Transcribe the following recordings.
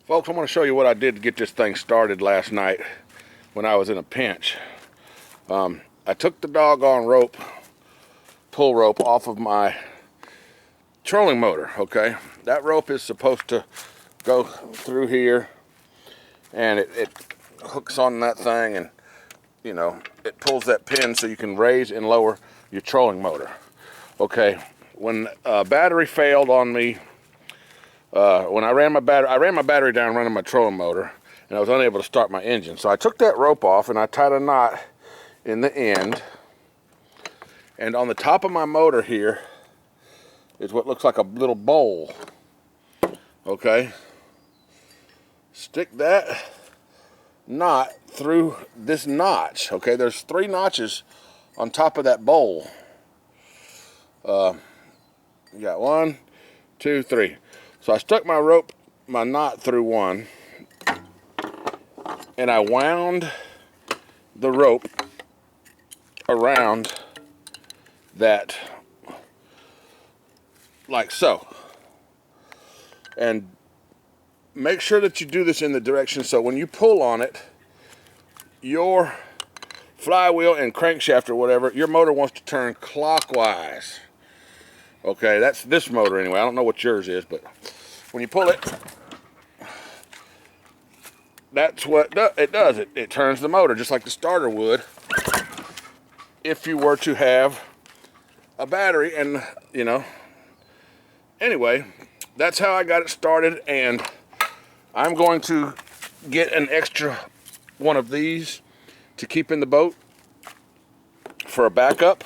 Folks, I want to show you what I did to get this thing started last night when I was in a pinch. I took the doggone rope, pull rope, off of my trolling motor, okay? That rope is supposed to go through here, and it hooks on that thing, and you know, it pulls that pin so you can raise and lower your trolling motor. Okay, when battery failed on me, when I ran my battery down running my trolling motor, and I was unable to start my engine. So I took that rope off and I tied a knot in the end. And on the top of my motor here is what looks like a little bowl. Okay. Stick that knot through this notch. Okay, there's 3 notches on top of that bowl. You got 1, 2, 3. So I stuck my knot through one, and I wound the rope around that like so. And make sure that you do this in the direction so when you pull on it, your flywheel and crankshaft or whatever, your motor wants to turn clockwise. Okay, that's this motor anyway. I don't know what yours is, but when you pull it, that's what it does. It turns the motor just like the starter would if you were to have a battery. And you know, anyway, that's how I got it started, and I'm going to get an extra one of these to keep in the boat for a backup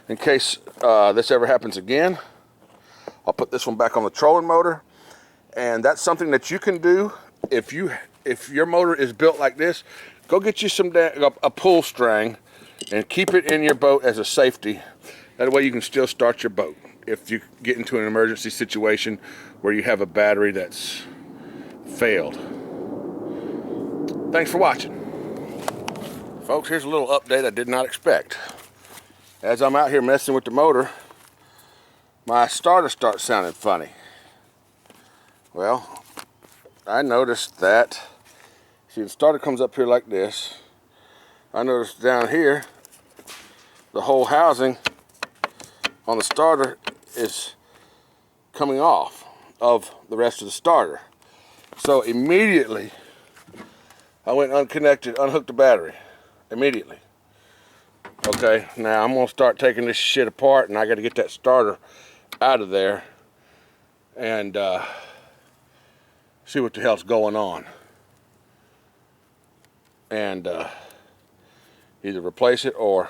in case this ever happens again. I'll put this one back on the trolling motor, and that's something that you can do if your motor is built like this. Go get you a pull string and keep it in your boat as a safety. That way you can still start your boat if you get into an emergency situation where you have a battery that's failed. Thanks for watching. Folks, here's a little update I did not expect. As I'm out here messing with the motor, my starter starts sounding funny. Well, I noticed that, see, the starter comes up here like this. I noticed down here, the whole housing on the starter is coming off of the rest of the starter. So immediately, I went unconnected, unhooked the battery, immediately. Okay, now I'm gonna start taking this shit apart, and I gotta get that starter out of there and see what the hell's going on. And either replace it or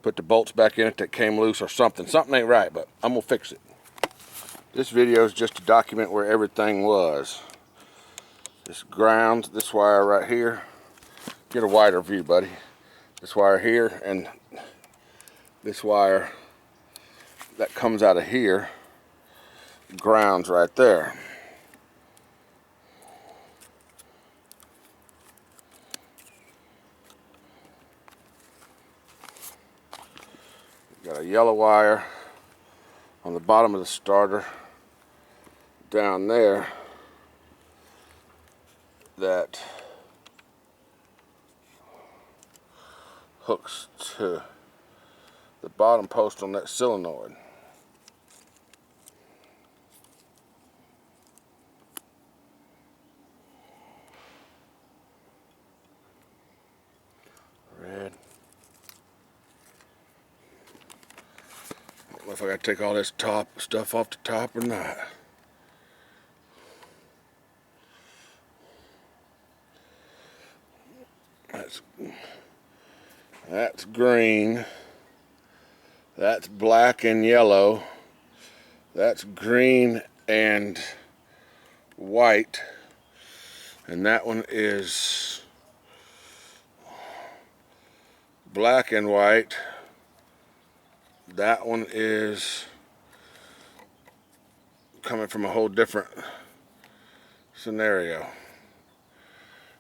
put the bolts back in it that came loose or something. Something ain't right, but I'm gonna fix it. This video is just to document where everything was. This ground, this wire right here. Get a wider view, buddy. This wire here and this wire that comes out of here grounds right there. Got a yellow wire on the bottom of the starter down there that hooks to the bottom post on that solenoid. Red. I don't know if I gotta take all this top stuff off the top or not. That's green. That's black and yellow. That's green and white. And that one is black and white. That one is coming from a whole different scenario.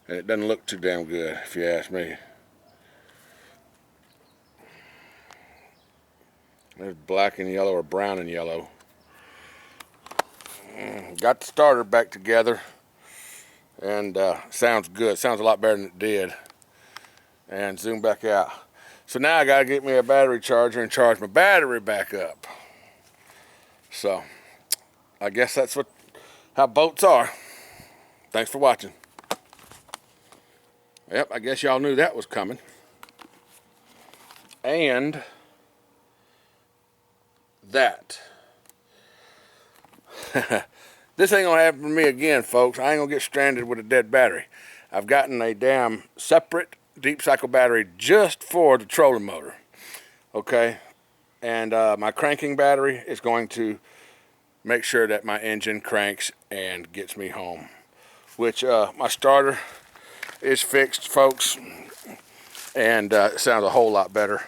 And it doesn't look too damn good, if you ask me. There's black and yellow or brown and yellow. Got the starter back together, and sounds good. Sounds a lot better than it did. And zoom back out. So now I gotta get me a battery charger and charge my battery back up. So I guess that's how boats are. Thanks for watching. Yep, I guess y'all knew that was coming. And that. This ain't gonna happen to me again, folks. I ain't gonna get stranded with a dead battery. I've gotten a damn separate deep cycle battery just for the trolling motor. Okay? And my cranking battery is going to make sure that my engine cranks and gets me home. Which my starter is fixed, folks, and it sounds a whole lot better.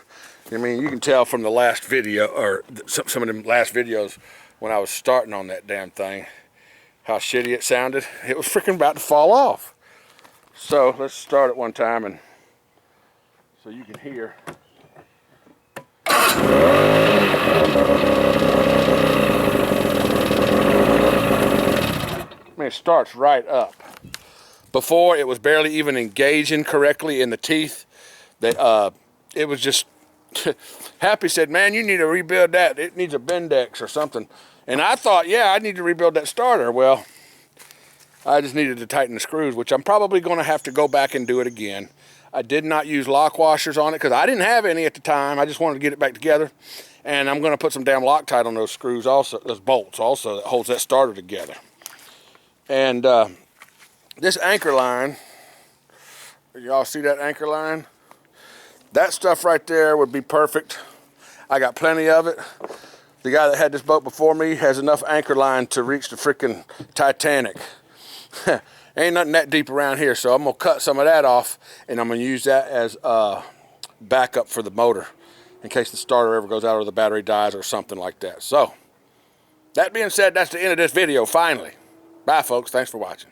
I mean, you can tell from the last video, or some of them last videos when I was starting on that damn thing, how shitty it sounded. It was freaking about to fall off. So let's start it one time, and so you can hear. I mean, it starts right up. Before, it was barely even engaging correctly in the teeth. That it was just. Happy said, "Man, you need to rebuild that. It needs a Bendix or something." And I thought, yeah, I need to rebuild that starter. Well, I just needed to tighten the screws, which I'm probably going to have to go back and do it again. I did not use lock washers on it because I didn't have any at the time. I just wanted to get it back together. And I'm going to put some damn Loctite on those screws also, those bolts also, that holds that starter together. And this anchor line, y'all see that anchor line? That stuff right there would be perfect. I got plenty of it. The guy that had this boat before me has enough anchor line to reach the freaking Titanic. Ain't nothing that deep around here, so I'm gonna cut some of that off, and I'm gonna use that as backup for the motor in case the starter ever goes out or the battery dies or something like that. So, that being said, that's the end of this video, finally. Bye, folks. Thanks for watching.